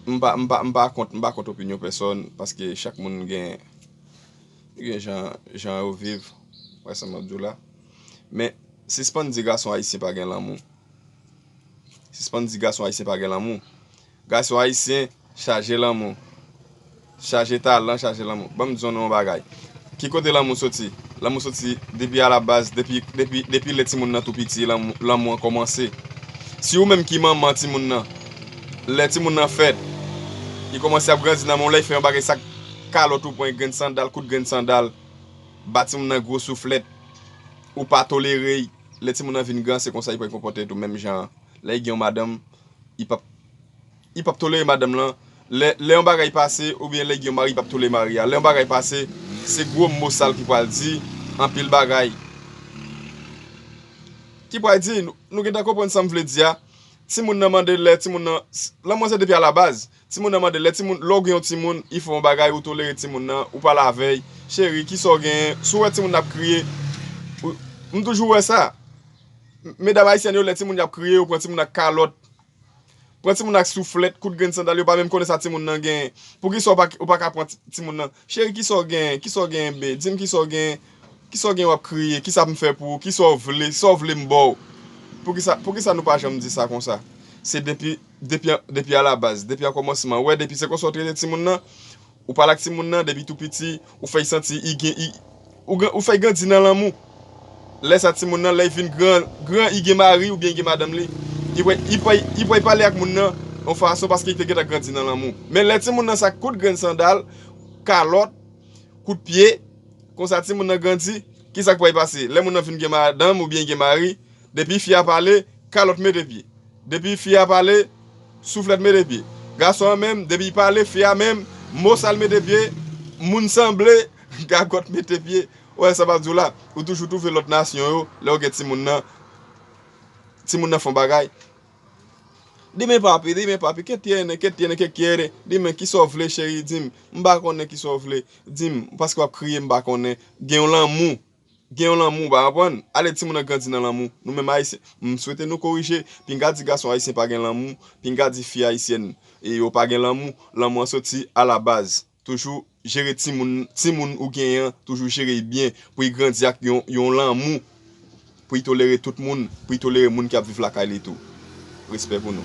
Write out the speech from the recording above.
m'pa contre opinion personne parce que chaque monde gen gens au vivre. Ouais, ça m'a dit là. Mais si c'est pas dit garçon haïtien pas gen l'amour. Si c'est pas dit garçon haïtien pas gen l'amour. Garçon haïtien charger l'amour. Charger talent, charger l'amour. Bon me dire non bagay. Qui côté l'amour sorti? L'amour sorti depuis à la base, depuis les petits moun nan tout petit, l'amour a commencé. Si ou même qui maman ti moun nan, les ti moun nan fait, il commence à grandir dans mon là, il fait un bagay ça calotte ou point grain sandal, coup de grain sandal, bâti moun nan gros soufflet ou pas tolérer, les ti moun nan vinn grand c'est comme ça il peut comporter tout même genre. Là il gen madame, il pas tolérer madame là. Les un bagay passé ou bien les gen mari pas tolérer mari. Les un bagay passé, c'est gros mot sale qui peut dire en pile bagay. Qui pourrait dire nous gen comprendre ça me veut dire. Si moun nan mande le ti moun nan la moi c'est depuis à la base. Si moun nan mande le ti moun log yon ti moun, il faut un bagay ou tolérer ti moun nan ou pas la veille. Chéri qui so gen, sou ti moun n'a crier. M toujours ouais ça. Mesdames haïtiennes le ti moun n'a crier ou prend ti moun n'a calotte. Prend ti moun n'a soufflette, coup de grain sandal, pas même connaître ça ti moun nan gen. Pour qui so pas ou pas prendre ti moun nan. Chéri qui so gen be, dis-moi qui so gen ou crier, qui ça me fait pour, qui so vle m'bo. Pour que ça nous pas jamais dit ça comme ça. C'est depuis à la base, depuis à commencement. Ouais, depuis c'est qu'on sortir les ti moun nan, ou pas la ti moun nan depuis tout petit, ou fait sentir ou fait grandir dans l'amour. Laisse à ti moun nan, là il vient grand il gen mari ou bien il gen madame li. Il peut parler avec moun nan en façon parce qu'il était grandi dans l'amour. Mais les ti moun nan ça coûte grain sandal, calotte, coup de pied, comme ça ti moun nan grandi, qui ça peut passer? Les moun nan vinn gen madame ou bien gen mari. Depuis fille a parlé, calotte met de pied. Depuis fille a parlé, soufflette met de pied. Garçon même, depuis parler, fille a même, mot sale met de pied, moun semblé, gagotte met de pied. Ouais, ça va dire là, ou toujours trouver l'autre nation yo, là où ti moun nan font bagay. Dis-moi papi, que tienne, dis-moi qui sont vle chéri, dis-moi, m'ba connaît qui sont vle, dis-moi parce qu'on crier m'ba connaît, gen l'amour. Gen l'amour ba apprendre allez ti moun grandi dans l'amour nous même haïtien me souhaite nous corriger puis gadi garçon haïtien pas gen l'amour puis gadi fille haïtienne et yo pas gen l'amour sorti à la base toujours gérer ti moun ou gen toujours gérer bien pour y grandir avec yon l'amour pour y tolérer tout le monde pour y tolérer monde qui a vivre la caille et tout respect pour nous.